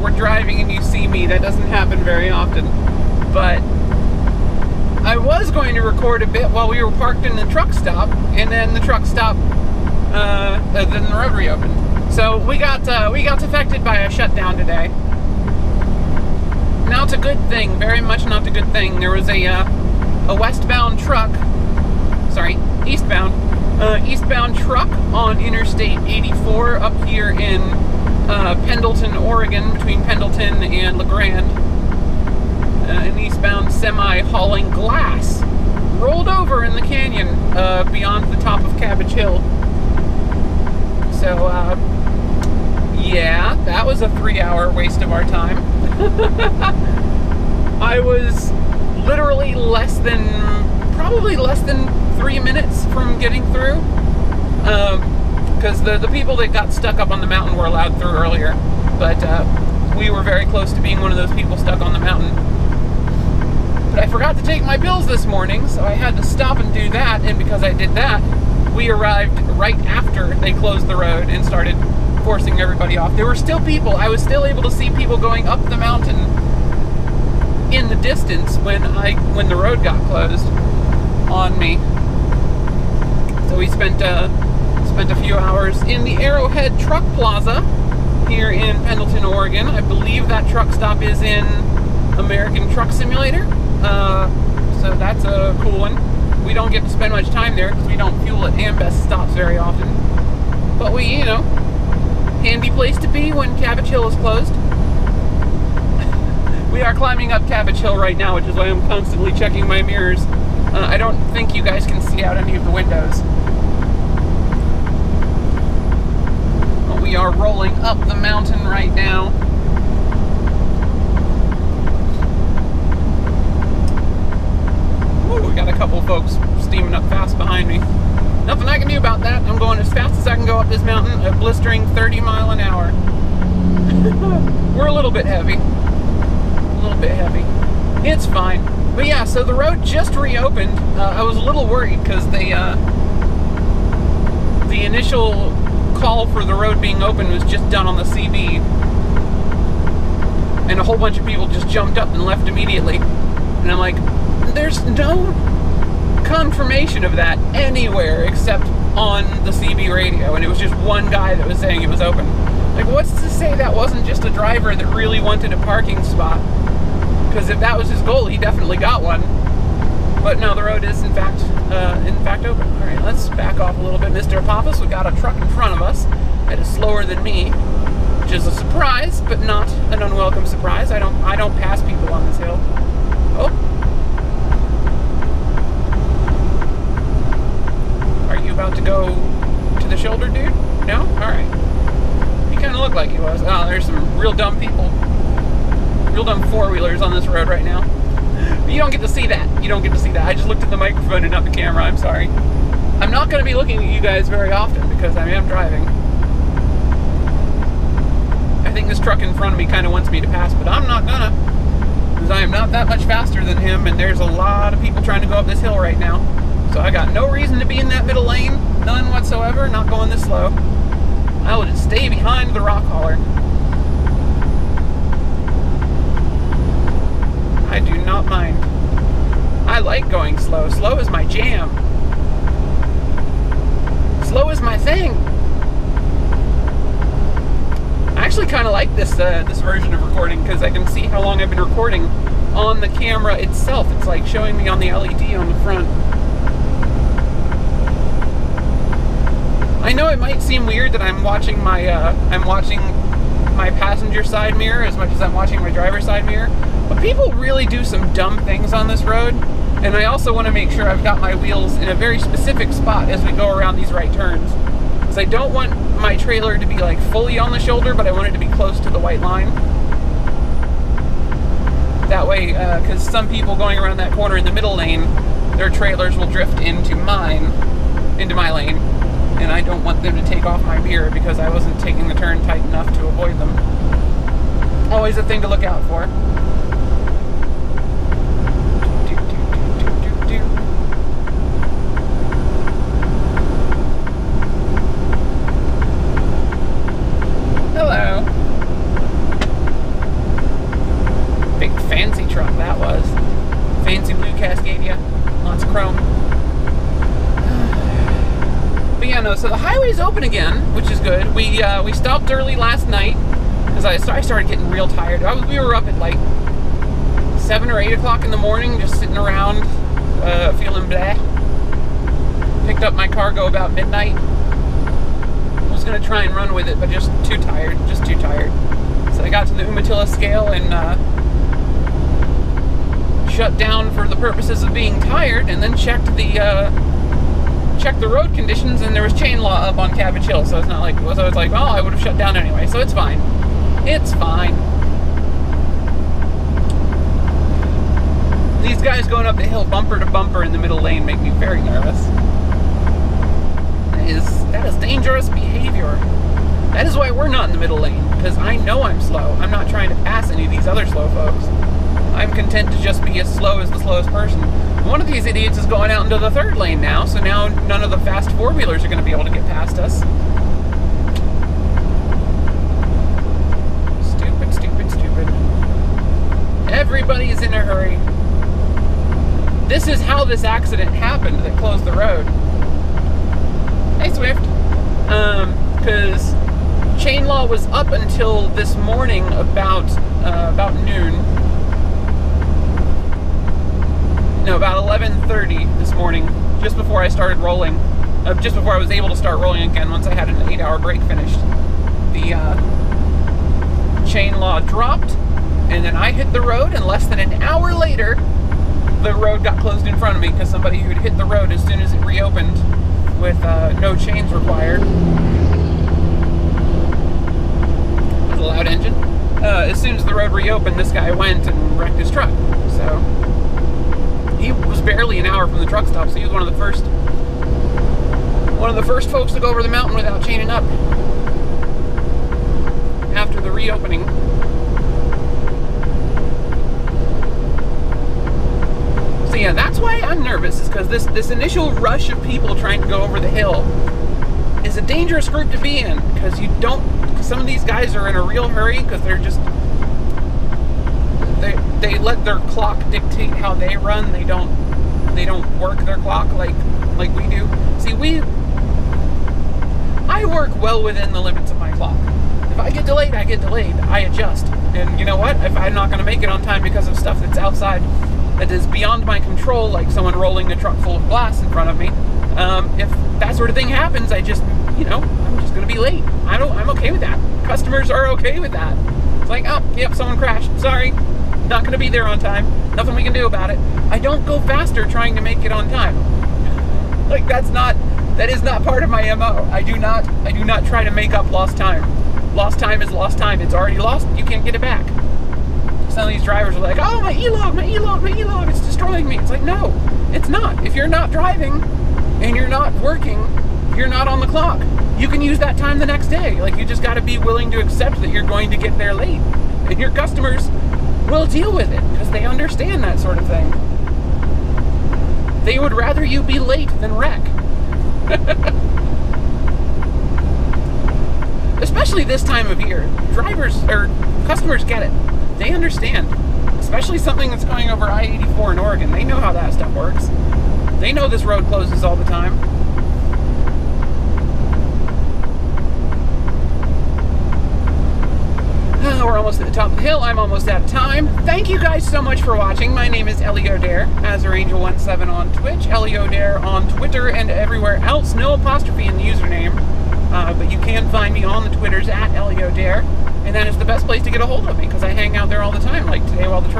we're driving and you see me. That doesn't happen very often. But I was going to record a bit while we were parked in the truck stop, and then the truck stop, then the road reopened. So we got affected by a shutdown today. Not a good thing, very much not a good thing. There was a westbound truck, sorry, eastbound truck on Interstate 84 up here in Pendleton, Oregon, between Pendleton and LeGrand. An eastbound semi hauling glass rolled over in the canyon beyond the top of Cabbage Hill. So, yeah, that was a 3-hour waste of our time. I was literally probably less than 3 minutes from getting through, because the people that got stuck up on the mountain were allowed through earlier, but we were very close to being one of those people stuck on the mountain. But I forgot to take my pills this morning, so I had to stop and do that, and because I did that, we arrived right after they closed the road and started forcing everybody off. There were still people. I was still able to see people going up the mountain in the distance when the road got closed on me. So we spent a few hours in the Arrowhead Truck Plaza here in Pendleton, Oregon. I believe that truck stop is in American Truck Simulator. So that's a cool one. We don't get to spend much time there because we don't fuel at Ambest stops very often. But we, you know, handy place to be when Cabbage Hill is closed. We are climbing up Cabbage Hill right now, which is why I'm constantly checking my mirrors. I don't think you guys can see out any of the windows. But we are rolling up the mountain right now. Ooh, we got a couple folks steaming up fast behind me. Nothing I can do about that. I'm going as fast as I can go up this mountain, a blistering 30 miles an hour. We're a little bit heavy. A little bit heavy. It's fine. But yeah, so the road just reopened. I was a little worried because the initial call for the road being open was just done on the CB. And a whole bunch of people just jumped up and left immediately. And I'm like, there's no confirmation of that anywhere except on the CB radio, and it was just one guy that was saying it was open. Like, what's to say that wasn't just a driver that really wanted a parking spot? Because if that was his goal, he definitely got one. But no, the road is in fact open. All right, let's back off a little bit, Mr. Apophis. We got a truck in front of us that is slower than me, which is a surprise, but not an unwelcome surprise. I don't pass people on this hill. Oh. Are you about to go to the shoulder, dude? No? Alright. He kind of looked like he was. Oh, there's some real dumb people. Real dumb four-wheelers on this road right now. But you don't get to see that. You don't get to see that. I just looked at the microphone and not the camera. I'm sorry. I'm not going to be looking at you guys very often because I am driving. I think this truck in front of me kind of wants me to pass, but I'm not gonna. Because I am not that much faster than him, and there's a lot of people trying to go up this hill right now. So I got no reason to be in that middle lane, none whatsoever, not going this slow. I will just stay behind the rock hauler. I do not mind. I like going slow. Slow is my jam. Slow is my thing. I actually kind of like this version of recording because I can see how long I've been recording on the camera itself. It's like showing me on the LED on the front. I know it might seem weird that I'm watching my passenger side mirror as much as I'm watching my driver's side mirror, but people really do some dumb things on this road, and I also want to make sure I've got my wheels in a very specific spot as we go around these right turns, because I don't want my trailer to be like fully on the shoulder, but I want it to be close to the white line. That way, because some people going around that corner in the middle lane, their trailers will drift into my lane. And I don't want them to take off my mirror because I wasn't taking the turn tight enough to avoid them. Always a thing to look out for. Hello. Cascadia. Lots of chrome. But yeah, no, so the highway's open again, which is good. We stopped early last night because I started getting real tired. We were up at like 7 or 8 o'clock in the morning, just sitting around, feeling blah. Picked up my cargo about midnight. Was gonna try and run with it, but just too tired. So I got to the Umatilla scale and shut down for the purposes of being tired, and then checked the road conditions, and there was chain law up on Cabbage Hill, so it's not like, so it's like, well, I would have shut down anyway, so it's fine. It's fine. These guys going up the hill bumper to bumper in the middle lane make me very nervous. That is dangerous behavior. That is why we're not in the middle lane, because I know I'm slow. I'm not trying to pass any of these other slow folks. I'm content to just be as slow as the slowest person. One of these idiots is going out into the third lane now, so now none of the fast four-wheelers are going to be able to get past us. Stupid, stupid, stupid. Everybody is in a hurry. This is how this accident happened that closed the road. Hey, Swift. Because chain law was up until this morning about noon. No, about 11:30 this morning, just before I started rolling. Just before I was able to start rolling again, once I had an 8-hour break finished. The chain law dropped, and then I hit the road, and less than an hour later, the road got closed in front of me because somebody who'd hit the road as soon as it reopened with no chains required. With a loud engine. As soon as the road reopened, this guy went and wrecked his truck. So he was barely an hour from the truck stop, so he was one of the first folks to go over the mountain without chaining up after the reopening. So yeah, that's why I'm nervous, is because this initial rush of people trying to go over the hill is a dangerous group to be in, because some of these guys are in a real hurry because they're just, they let their clock dictate how they run. They don't work their clock like we do. See, I work well within the limits of my clock. If I get delayed, I get delayed. I adjust. And you know what? If I'm not going to make it on time because of stuff that's outside, that is beyond my control, like someone rolling a truck full of glass in front of me, if that sort of thing happens, I'm just going to be late. I'm okay with that. Customers are okay with that. It's like, oh, yep, someone crashed. Sorry. Not going to be there on time. Nothing we can do about it. I don't go faster trying to make it on time. Like, that is not part of my MO. I do not try to make up lost time. Lost time is lost time. It's already lost. You can't get it back. Some of these drivers are like, oh, my E-log, it's destroying me. It's like, no, it's not. If you're not driving and you're not working, you're not on the clock. You can use that time the next day. Like, you just got to be willing to accept that you're going to get there late. And your customers will deal with it because they understand that sort of thing. They would rather you be late than wreck. Especially this time of year. Customers get it. They understand. Especially something that's going over I-84 in Oregon. They know how that stuff works. They know this road closes all the time. We're almost at the top of the hill. I'm almost out of time. Thank you guys so much for watching. My name is Ellie O'Dare, AzerAngel17 on Twitch, Ellie O'Dare on Twitter and everywhere else. No apostrophe in the username, but you can find me on the Twitters at Ellie O'Dare, and that is the best place to get a hold of me because I hang out there all the time. Like today, while the